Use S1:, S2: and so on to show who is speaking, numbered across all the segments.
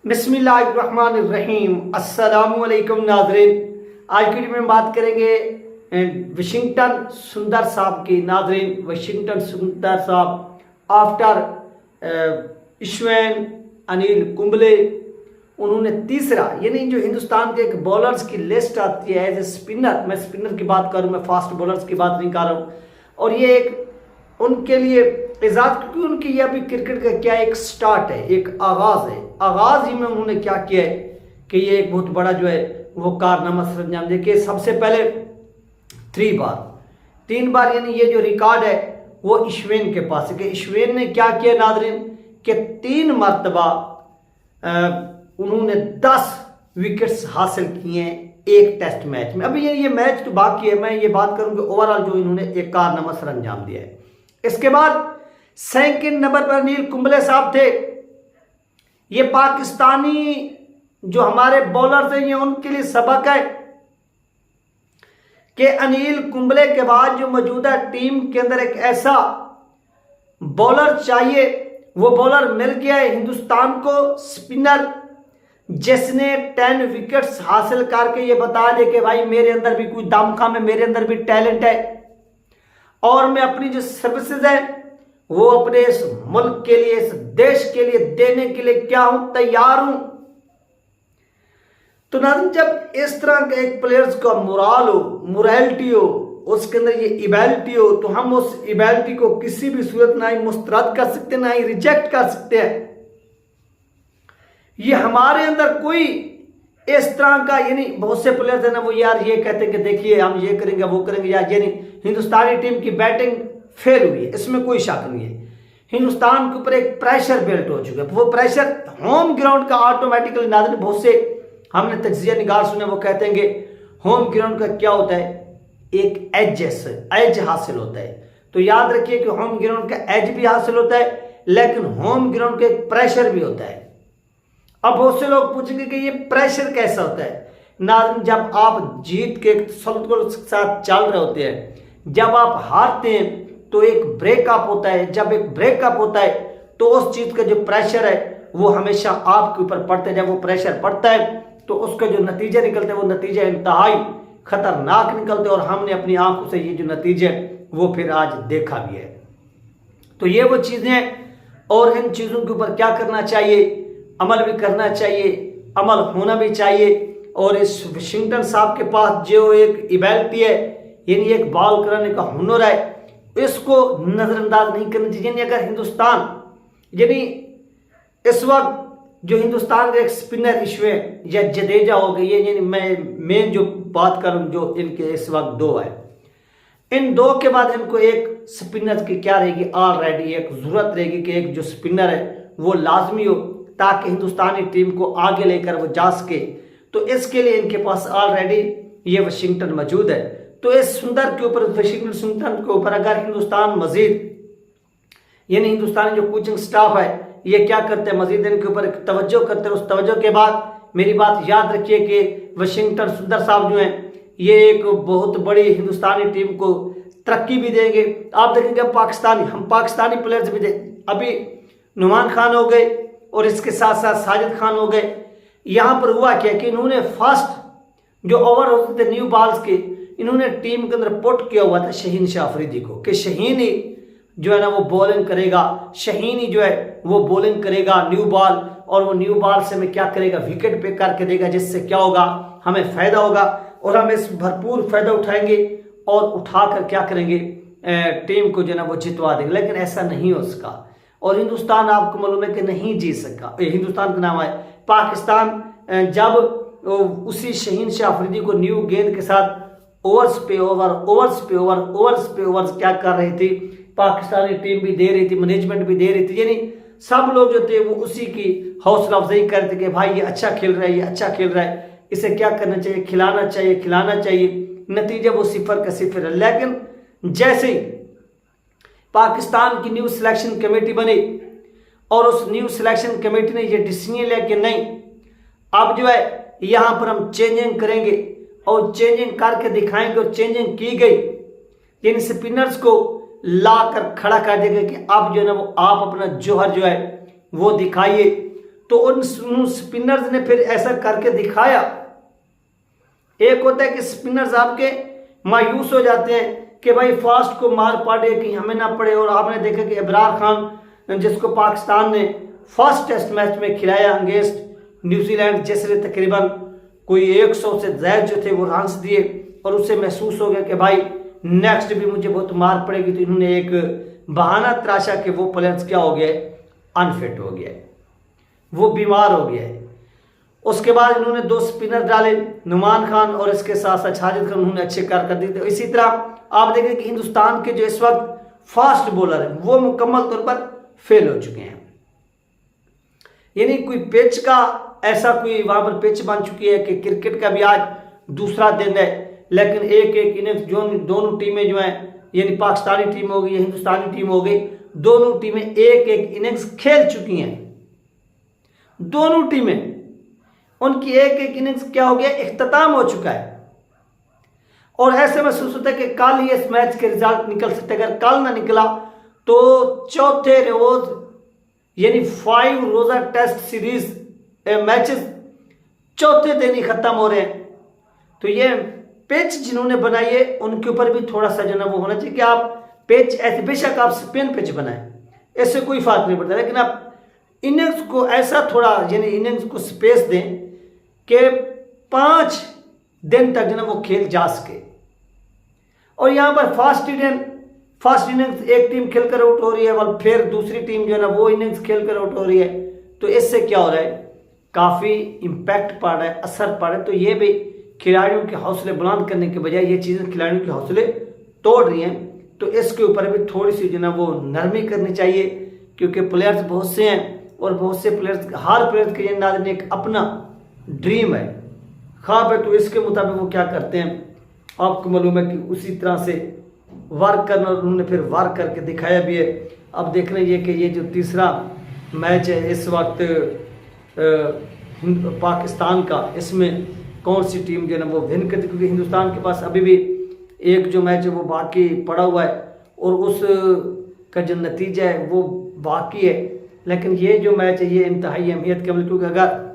S1: बिस्मिल्लाहिर्रहमानिर्रहीम। अस्सलामुअलैकुम नाज़रीन, आज की वीडियो में बात करेंगे वाशिंगटन सुंदर साहब की। नाज़रीन, वाशिंगटन सुंदर साहब आफ्टर इश्वेन अनिल कुंबले, उन्होंने तीसरा यानी जो हिंदुस्तान के एक बॉलर्स की लिस्ट आती है एज ए स्पिनर, मैं स्पिनर की बात करूँ, मैं फास्ट बॉलर्स की बात नहीं कर रहा हूँ, और ये एक उनके लिए एजाज, क्योंकि उनकी ये अभी क्रिकेट का क्या एक स्टार्ट है, एक आगाज है। आगाज ही में उन्होंने क्या किया है कि ये एक बहुत बड़ा जो है वो कारनामा सर अंजाम देखिए। सबसे पहले तीन बार यानी ये जो रिकॉर्ड है वो इश्वेन के पास है कि इश्वेन ने क्या किया नाज़रीन कि 3 मरतबा उन्होंने 10 विकेट्स हासिल किए हैं एक टेस्ट मैच में। अभी ये मैच तो बाकी है, मैं ये बात करूंगा ओवरऑल जो इन्होंने एक कारनामा सर अंजाम दिया है। इसके बाद सेकंड नंबर पर अनिल कुंबले साहब थे। ये पाकिस्तानी जो हमारे बॉलर्स हैं ये उनके लिए सबक है कि अनिल कुंबले के बाद जो मौजूदा टीम के अंदर एक ऐसा बॉलर चाहिए, वो बॉलर मिल गया है हिंदुस्तान को, स्पिनर जिसने 10 विकेट्स हासिल करके ये बता दे कि भाई मेरे अंदर भी कोई दमखम है, मेरे अंदर भी टैलेंट है और मैं अपनी जो सर्विसेज है वो अपने इस मुल्क के लिए, इस देश के लिए देने के लिए क्या हूं, तैयार हूं। तो नाज़रीन, जब इस तरह के एक प्लेयर्स का मोराल हो, मोरालिटी हो, उसके अंदर ये इबैलिटी हो, तो हम उस इबैलिटी को किसी भी सूरत ना ही मुस्तरद कर सकते, ना ही रिजेक्ट कर सकते हैं। ये हमारे अंदर कोई इस तरह का यानी बहुत से प्लेयर्स है ना, वो यार ये कहते हैं कि देखिए हम ये करेंगे वो करेंगे, यार यानी हिंदुस्तानी टीम की बैटिंग फेल हुई है, इसमें कोई शक नहीं है। हिंदुस्तान के ऊपर एक प्रेशर बिल्ट हो चुका है, वो प्रेशर होम ग्राउंड का ऑटोमेटिकली नाज़रीन, बहुत से हमने तज्जिया निगार सुने, वो कहते हैं कि होम ग्राउंड का क्या होता है, एक एज हासिल होता है। तो याद रखिए कि होम ग्राउंड का एज भी हासिल होता है, लेकिन होम ग्राउंड का एक प्रेशर भी होता है। अब बहुत से लोग पूछेंगे कि ये प्रेशर कैसा होता है। नाज़रीन, जब आप जीत के तसल्लुत के साथ चल रहे होते हैं, जब आप हारते हैं तो एक ब्रेकअप होता है, जब एक ब्रेकअप होता है तो उस चीज का जो प्रेशर है वो हमेशा आपके ऊपर पड़ता है। जब वो प्रेशर पड़ता है तो उसके जो नतीजे निकलते हैं वो नतीजे इंतहाई खतरनाक निकलते हैं, और हमने अपनी आंखों से ये जो नतीजे वो फिर आज देखा भी है। तो ये वो चीजें, और इन चीजों के ऊपर क्या करना चाहिए, अमल भी करना चाहिए, अमल होना भी चाहिए। और इस वाशिंगटन साहब के पास जो एक इबैलिटी है यानी एक बॉल कराने का हुनर है, इसको नजरअंदाज नहीं करना चाहिए। यानी अगर हिंदुस्तान यानी इस वक्त जो हिंदुस्तान के एक स्पिनर इश्वेन या जडेजा हो गई है, यानी मैं मेन जो बात करूं जो इनके इस वक्त 2 है, इन 2 के बाद इनको एक स्पिनर की क्या रहेगी, ऑलरेडी एक जरूरत रहेगी कि एक जो स्पिनर है वो लाजमी हो ताकि हिंदुस्तानी टीम को आगे लेकर वो जा सके। तो इसके लिए इनके पास ऑलरेडी ये वाशिंगटन मौजूद है। तो इस सुंदर के ऊपर, वाशिंगटन सुंदर के ऊपर अगर हिंदुस्तान मजीद यानी हिंदुस्तानी जो कोचिंग स्टाफ है ये क्या करते हैं, मजीद इनके ऊपर तवज्जो करते हैं। उस तवज्जो के बाद मेरी बात याद रखिए कि वाशिंगटन सुंदर साहब जो हैं ये एक बहुत बड़ी हिंदुस्तानी टीम को तरक्की भी देंगे। आप देखेंगे हम पाकिस्तानी प्लेयर्स भी अभी नुमान खान हो गए और इसके साथ साथ साजिद खान हो गए। यहाँ पर हुआ क्या कि इन्होंने फर्स्ट जो ओवर होते थे न्यू बॉल्स के, इन्होंने टीम के अंदर पुट किया हुआ था शहीन शाह अफरीदी को कि शहीन ही जो है ना वो बॉलिंग करेगा, शहीन ही जो है वो बॉलिंग करेगा न्यू बॉल, और वो न्यू बॉल से में क्या करेगा, विकेट पे करके देगा, जिससे क्या होगा, हमें फायदा होगा और हम इस भरपूर फायदा उठाएंगे और उठाकर क्या करेंगे, टीम को जो है ना वो जितवा देंगे। लेकिन ऐसा नहीं हो सका और हिंदुस्तान आपको मालूम है कि नहीं जीत सका। हिंदुस्तान का नाम है पाकिस्तान, जब उसी शहीन शाह अफरीदी को न्यू गेंद के साथ ओवर्स पे ओवर्स क्या कर रही थी, पाकिस्तानी टीम भी दे रही थी, मैनेजमेंट भी दे रही थी, यानी सब लोग जो थे वो उसी की हौसला अफजाई करते कि भाई ये अच्छा खेल रहा है, ये अच्छा खेल रहा है, इसे क्या करना चाहिए, खिलाना चाहिए। नतीजा वो 0 का 0 है। लेकिन जैसे ही पाकिस्तान की न्यू सिलेक्शन कमेटी बनी और उस न्यू सिलेक्शन कमेटी ने ये डिसीजन लिया कि नहीं, अब जो है यहाँ पर हम चेंजिंग करेंगे और चेंजिंग करके दिखाएंगे, और चेंजिंग की गई, यानी स्पिनर्स को ला कर खड़ा कर देगा कि अब जो है ना वो आप अपना जौहर जो है वो दिखाइए। तो उन स्पिनर्स ने फिर ऐसा करके दिखाया। एक होता है कि स्पिनर्स आपके मायूस हो जाते हैं कि भाई फास्ट को मार पड़े कि हमें ना पड़े, और आपने देखा कि इब्रार खान जिसको पाकिस्तान ने फर्स्ट टेस्ट मैच में खिलाया अगेंस्ट न्यूजीलैंड, जिसने तकरीबन कोई 100 से ज्यादा जो थे वो रन्स दिए, और उससे महसूस हो गया कि भाई नेक्स्ट भी मुझे बहुत मार पड़ेगी, तो इन्होंने एक बहाना तराशा कि वो प्लेयर्स क्या हो गए, अनफिट हो गया, वो बीमार हो गया है। उसके बाद इन्होंने 2 स्पिनर डाले, नुमान खान और इसके साथ साथ शाहिद खान, उन्होंने अच्छे कारकर्दगी दी। इसी तरह आप देखें कि हिंदुस्तान के जो इस वक्त फास्ट बॉलर हैं वो मुकम्मल तौर पर फेल हो चुके हैं। यानी कोई पिच का ऐसा कोई वहां पर पिच बन चुकी है कि क्रिकेट का भी आज दूसरा दिन है, लेकिन एक एक इनिंग्स जो दोनों टीमें जो हैं, यानी पाकिस्तानी टीम हो गई, हिंदुस्तानी टीम हो गई, दोनों टीमें एक एक इनिंग्स खेल चुकी हैं। दोनों टीमें उनकी एक एक इनिंग्स क्या हो गया, इख्तिताम हो चुका है। और ऐसे महसूस होता है कि कल ये इस मैच के रिजल्ट निकल सकते, अगर कल ना निकला तो चौथे रोज यानी 5 रोजा टेस्ट सीरीज मैचेस चौथे दिन ही खत्म हो रहे हैं। तो ये पिच जिन्होंने बनाई है उनके ऊपर भी थोड़ा सा जो ना वो होना चाहिए कि आप पिच ऐसे, बेशक आप स्पिन पिच बनाएं, इससे कोई फर्क नहीं पड़ता, लेकिन आप इनिंग्स को ऐसा थोड़ा यानी इनिंग्स को स्पेस दें कि 5 दिन तक जो ना वो खेल जा सके। और यहाँ पर फास्ट इनिंग्स एक टीम खेलकर आउट हो रही है, और फिर दूसरी टीम जो है ना वो इनिंग्स खेलकर आउट हो रही है, तो इससे क्या हो रहा है, काफ़ी इम्पैक्ट पड़ रहा है, असर पड़ रहा है। तो ये भी खिलाड़ियों के हौसले बुलंद करने के बजाय ये चीज़ें खिलाड़ियों के हौसले तोड़ रही हैं। तो इसके ऊपर भी थोड़ी सी जो ना वो नरमी करनी चाहिए, क्योंकि प्लेयर्स बहुत से हैं, और बहुत से प्लेयर्स, हर प्लेयर के नाज़रीन एक अपना ड्रीम है, ख्वाब है, तो इसके मुताबिक वो क्या करते हैं, आपको मालूम है कि उसी तरह से वर्क करना, और उन्होंने फिर वर्क करके दिखाया भी है। अब देखना ये कि ये जो तीसरा मैच है इस वक्त पाकिस्तान का, इसमें कौन सी टीम जो है ना वो विन करती, क्योंकि हिंदुस्तान के पास अभी भी एक जो मैच है वो बाकी पड़ा हुआ है, और उस का जो नतीजा है वो बाकी है। लेकिन ये जो मैच है ये इंतहाई अहमियत का, क्योंकि अगर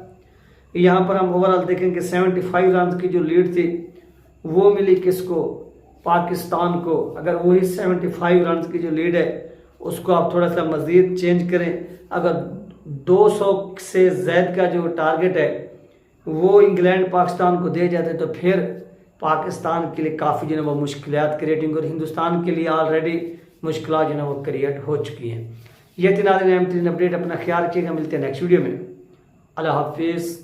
S1: यहाँ पर हम ओवरऑल देखेंगे 75 रन की जो लीड थी वो मिली किसको, पाकिस्तान को। अगर वही 75 रन की जो लीड है उसको आप थोड़ा सा मज़ीद चेंज करें, अगर 200 से ज़्यादा का जो टारगेट है वो इंग्लैंड पाकिस्तान को दे जाते, तो फिर पाकिस्तान के लिए काफ़ी जो है वो मुश्किलात क्रिएटिंग, और हिंदुस्तान के लिए ऑलरेडी मुश्किलात जो है वो क्रिएट हो चुकी हैं। ये थी नाज़रीन अहम तरीन अपडेट, अपना ख्याल रखिएगा, मिलते हैं नेक्स्ट वीडियो में। अल्लाह हाफिज़।